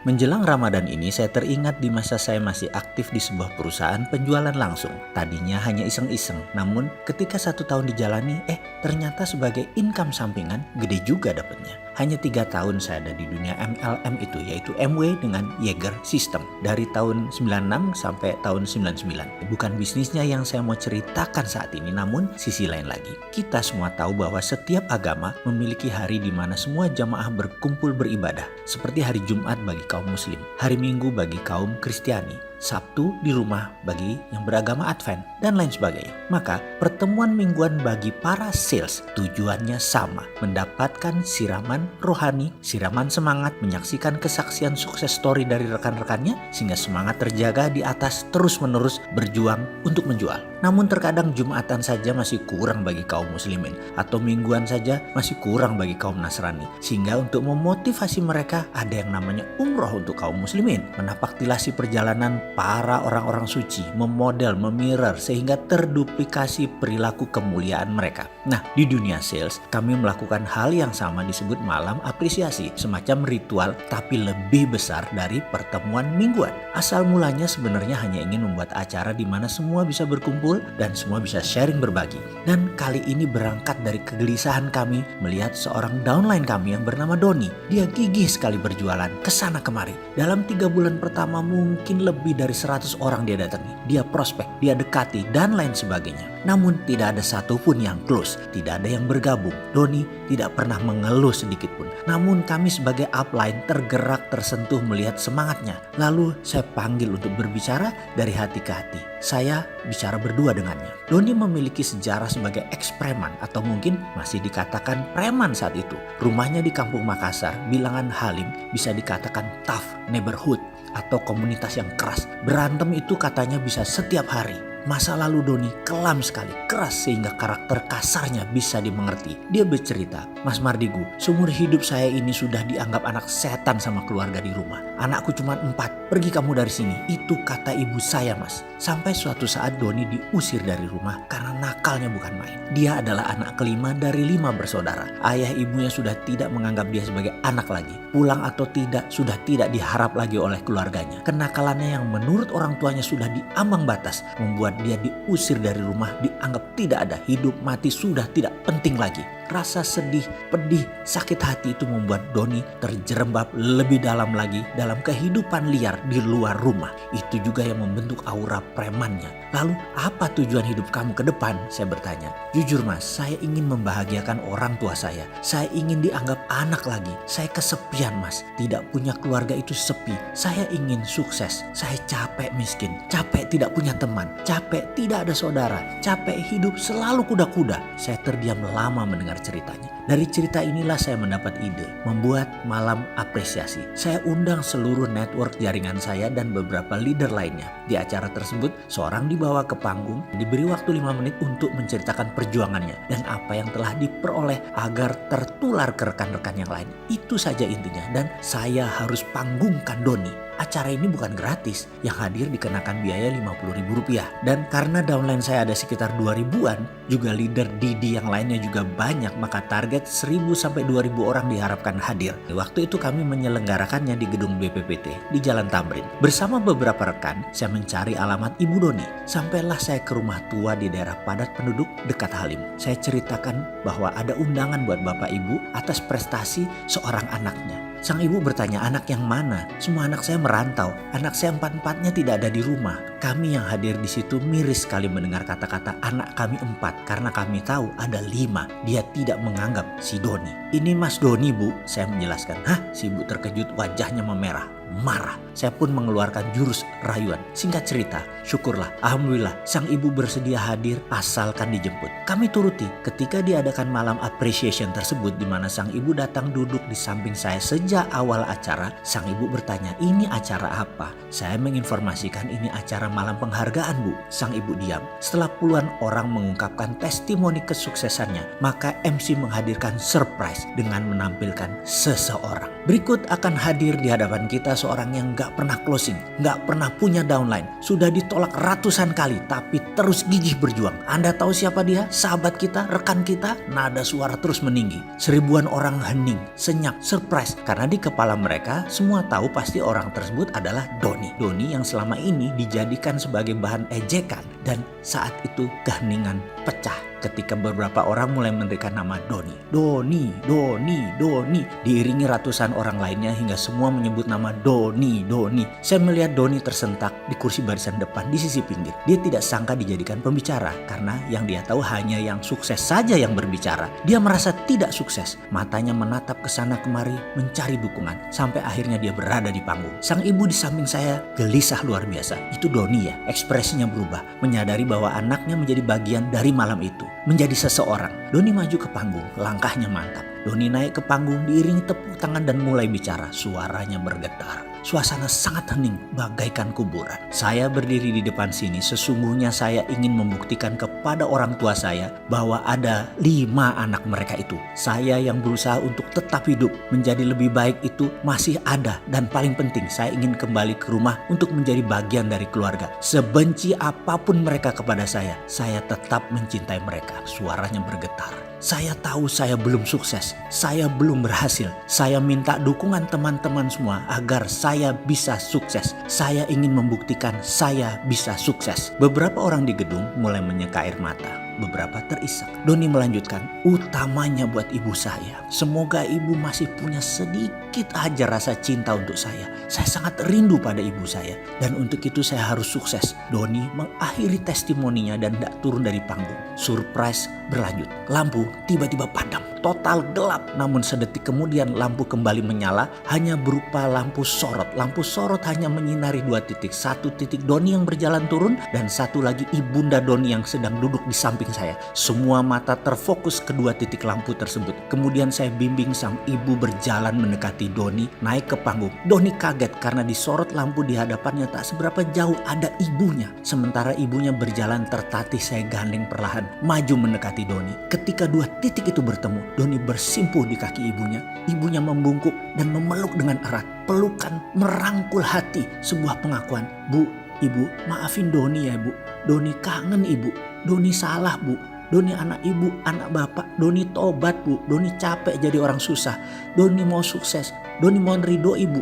Menjelang Ramadan ini saya teringat di masa saya masih aktif di sebuah perusahaan penjualan langsung. Tadinya hanya iseng-iseng, namun ketika 1 tahun dijalani, ternyata sebagai income sampingan gede juga dapatnya. Hanya 3 tahun saya ada di dunia MLM itu, yaitu MW dengan Jaeger System. Dari tahun 96 sampai tahun 99. Bukan bisnisnya yang saya mau ceritakan saat ini, namun sisi lain lagi. Kita semua tahu bahwa setiap agama memiliki hari di mana semua jamaah berkumpul beribadah. Seperti hari Jumat bagi kaum Muslim, hari Minggu bagi kaum Kristiani, Sabtu di rumah bagi yang beragama Advent, dan lain sebagainya. Maka pertemuan mingguan bagi para sales tujuannya sama, mendapatkan siraman rohani, siraman semangat, menyaksikan kesaksian sukses story dari rekan-rekannya sehingga semangat terjaga di atas terus-menerus berjuang untuk menjual. Namun terkadang Jumatan saja masih kurang bagi kaum muslimin atau mingguan saja masih kurang bagi kaum Nasrani, sehingga untuk memotivasi mereka ada yang namanya umroh untuk kaum muslimin, menapaktilasi perjalanan para orang-orang suci, memodel, memirror sehingga terduplikasi perilaku kemuliaan mereka. Nah, di dunia sales kami melakukan hal yang sama disebut malam apresiasi, semacam ritual tapi lebih besar dari pertemuan mingguan. Asal mulanya sebenarnya hanya ingin membuat acara di mana semua bisa berkumpul dan semua bisa sharing berbagi. Dan kali ini berangkat dari kegelisahan kami melihat seorang downline kami yang bernama Doni. Dia gigih sekali berjualan kesana kemari. Dalam 3 bulan pertama mungkin lebih dari 100 orang dia datangi, dia prospek, dia dekati, dan lain sebagainya. Namun tidak ada satupun yang close, tidak ada yang bergabung. Doni tidak pernah mengeluh sedikit pun. Namun kami sebagai upline tergerak, tersentuh melihat semangatnya. Lalu saya panggil untuk berbicara dari hati ke hati. Saya bicara berdua dengannya. Doni memiliki sejarah sebagai ex-preman atau mungkin masih dikatakan preman saat itu. Rumahnya di Kampung Makassar, bilangan Halim, bisa dikatakan tough neighborhood atau komunitas yang keras. Berantem itu katanya bisa setiap hari. Masa lalu Doni kelam sekali, keras sehingga karakter kasarnya bisa dimengerti. Dia bercerita, "Mas Mardigu, seumur hidup saya ini sudah dianggap anak setan sama keluarga di rumah. Anakku cuma 4, pergi kamu dari sini." Itu kata ibu saya, Mas. Sampai suatu saat Doni diusir dari rumah karena nakalnya bukan main. Dia adalah anak kelima dari 5 bersaudara. Ayah ibunya sudah tidak menganggap dia sebagai anak lagi. Pulang atau tidak sudah tidak diharap lagi oleh keluarganya. Kenakalannya yang menurut orang tuanya sudah diambang batas membuat dia diusir dari rumah, dianggap tidak ada, hidup mati sudah tidak penting lagi. Rasa sedih, pedih, sakit hati itu membuat Doni terjerembab lebih dalam lagi dalam kehidupan liar di luar rumah. Itu juga yang membentuk aura premannya. Lalu apa tujuan hidup kamu ke depan? Saya bertanya. Jujur Mas, saya ingin membahagiakan orang tua saya. Saya ingin dianggap anak lagi. Saya kesepian Mas, tidak punya keluarga itu sepi. Saya ingin sukses. Saya capek miskin, capek tidak punya teman, capek tidak ada saudara, capek hidup selalu kuda-kuda. Saya terdiam lama mendengar ceritanya. Dari cerita inilah saya mendapat ide membuat malam apresiasi. Saya undang seluruh network jaringan saya dan beberapa leader lainnya. Di acara tersebut seorang dibawa ke panggung, diberi waktu 5 menit untuk menceritakan perjuangannya dan apa yang telah diperoleh agar tertular ke rekan-rekan yang lain. Itu saja intinya, dan saya harus panggungkan Doni. Acara ini bukan gratis, yang hadir dikenakan biaya Rp50.000. Dan karena downline saya ada sekitar 2000-an, juga leader Didi yang lainnya juga banyak, maka target 1000 sampai 2000 orang diharapkan hadir. Waktu itu kami menyelenggarakannya di gedung BPPT di Jalan Tamrin. Bersama beberapa rekan, saya mencari alamat Ibu Doni. Sampailah saya ke rumah tua di daerah padat penduduk dekat Halim. Saya ceritakan bahwa ada undangan buat Bapak Ibu atas prestasi seorang anaknya. Sang ibu bertanya, anak yang mana? Semua anak saya merantau. Anak saya 4-4-nya tidak ada di rumah. Kami yang hadir di situ miris sekali mendengar kata-kata anak kami 4 karena kami tahu ada 5. Dia tidak menganggap si Doni. Ini Mas Doni Bu, saya menjelaskan. Hah? Si ibu terkejut, wajahnya memerah. Marah. Saya pun mengeluarkan jurus rayuan. Singkat cerita, syukurlah, alhamdulillah sang ibu bersedia hadir asalkan dijemput. Kami turuti. Ketika diadakan malam appreciation tersebut di mana sang ibu datang duduk di samping saya sejak awal acara, sang ibu bertanya, "Ini acara apa?" Saya menginformasikan ini acara malam penghargaan, Bu. Sang ibu diam. Setelah puluhan orang mengungkapkan testimoni kesuksesannya, maka MC menghadirkan surprise dengan menampilkan seseorang. Berikut akan hadir di hadapan kita seorang yang gak pernah closing, gak pernah punya downline, sudah ditolak ratusan kali tapi terus gigih berjuang. Anda tahu siapa dia? Sahabat kita, rekan kita? Nada suara terus meninggi. Seribuan orang hening, senyap, surprise karena di kepala mereka semua tahu pasti orang tersebut adalah Doni. Doni yang selama ini dijadikan sebagai bahan ejekan, dan saat itu keheningan pecah ketika beberapa orang mulai menerikan nama Doni. Doni, Doni, Doni. Diiringi ratusan orang lainnya hingga semua menyebut nama Doni, Doni. Saya melihat Doni tersentak di kursi barisan depan di sisi pinggir. Dia tidak sangka dijadikan pembicara karena yang dia tahu hanya yang sukses saja yang berbicara. Dia merasa tidak sukses. Matanya menatap ke sana kemari mencari dukungan sampai akhirnya dia berada di panggung. Sang ibu di samping saya gelisah luar biasa. Itu Doni ya. Ekspresinya berubah, menyadari bahwa anaknya menjadi bagian dari malam itu. Menjadi seseorang. Doni maju ke panggung, langkahnya mantap. Doni naik ke panggung diiringi tepuk tangan dan mulai bicara. Suaranya bergetar. Suasana sangat hening bagaikan kuburan. Saya berdiri di depan sini, sesungguhnya saya ingin membuktikan kepada orang tua saya bahwa ada 5 anak mereka itu. Saya yang berusaha untuk tetap hidup, menjadi lebih baik itu masih ada. Dan paling penting, saya ingin kembali ke rumah untuk menjadi bagian dari keluarga. Sebenci apapun mereka kepada saya tetap mencintai mereka. Suaranya bergetar. Saya tahu saya belum sukses, saya belum berhasil. Saya minta dukungan teman-teman semua agar saya bisa sukses. Saya ingin membuktikan saya bisa sukses. Beberapa orang di gedung mulai menyeka air mata. Beberapa terisak. Doni melanjutkan, utamanya buat ibu saya. Semoga ibu masih punya sedikit aja rasa cinta untuk saya. Saya sangat rindu pada ibu saya. Dan untuk itu saya harus sukses. Doni mengakhiri testimoninya dan tidak turun dari panggung. Surprise berlanjut. Lampu tiba-tiba padam. Total gelap. Namun sedetik kemudian lampu kembali menyala. Hanya berupa lampu sorot. Lampu sorot hanya menyinari 2 titik. 1 titik Doni yang berjalan turun. Dan 1 lagi ibunda Doni yang sedang duduk di samping saya. Semua mata terfokus kedua titik lampu tersebut. Kemudian saya bimbing sang ibu berjalan mendekati Doni naik ke panggung. Doni kaget karena disorot lampu di hadapannya tak seberapa jauh ada ibunya. Sementara ibunya berjalan tertatih, saya gandeng perlahan maju mendekati Doni. Ketika 2 titik itu bertemu, Doni bersimpuh di kaki ibunya. Ibunya membungkuk dan memeluk dengan erat. Pelukan merangkul hati. Sebuah pengakuan, Bu, Ibu, maafin Doni ya Bu. Doni kangen Ibu. Doni salah Bu. Doni anak ibu, anak bapak. Doni tobat Bu. Doni capek jadi orang susah. Doni mau sukses. Doni mohon ridho Ibu.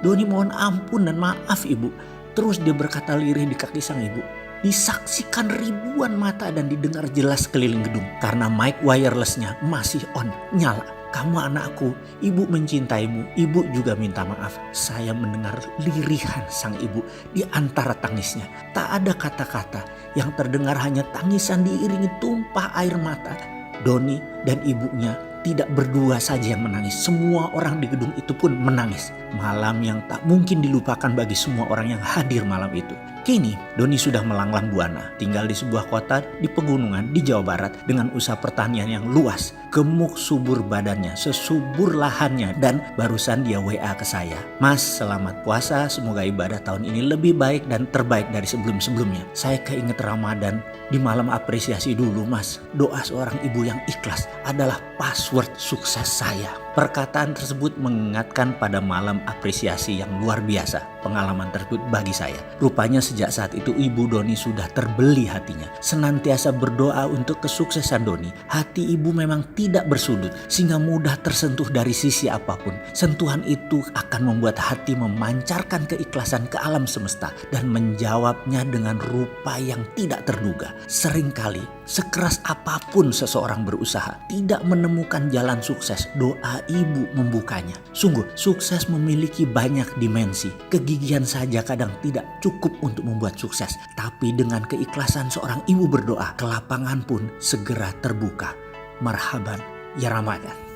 Doni mohon ampun dan maaf Ibu. Terus dia berkata lirih di kaki sang ibu. Disaksikan ribuan mata dan didengar jelas keliling gedung. Karena mic wirelessnya masih on, nyala. Kamu anakku, ibu mencintaimu, ibu juga minta maaf. Saya mendengar lirihan sang ibu di antara tangisnya. Tak ada kata-kata, yang terdengar hanya tangisan diiringi tumpah air mata. Doni dan ibunya tidak berdua saja yang menangis. Semua orang di gedung itu pun menangis. Malam yang tak mungkin dilupakan bagi semua orang yang hadir malam itu. Kini Doni sudah melanglang buana, tinggal di sebuah kota di pegunungan di Jawa Barat dengan usaha pertanian yang luas. Gemuk subur badannya, sesubur lahannya, dan barusan dia WA ke saya. Mas, selamat puasa, semoga ibadah tahun ini lebih baik dan terbaik dari sebelum-sebelumnya. Saya keinget Ramadan, di malam apresiasi dulu mas. Doa seorang ibu yang ikhlas adalah password sukses saya. Perkataan tersebut mengingatkan pada malam apresiasi yang luar biasa. Pengalaman tersebut bagi saya. Rupanya sejak saat itu ibu Doni sudah terbeli hatinya. Senantiasa berdoa untuk kesuksesan Doni. Hati ibu memang tidak bersudut sehingga mudah tersentuh dari sisi apapun. Sentuhan itu akan membuat hati memancarkan keikhlasan ke alam semesta dan menjawabnya dengan rupa yang tidak terduga. Seringkali sekeras apapun seseorang berusaha tidak menemukan jalan sukses, doa ibu membukanya. Sungguh sukses memiliki banyak dimensi. Kegigihan saja kadang tidak cukup untuk membuat sukses. Tapi dengan keikhlasan seorang ibu berdoa, kelapangan pun segera terbuka. Marhaban ya Ramadan.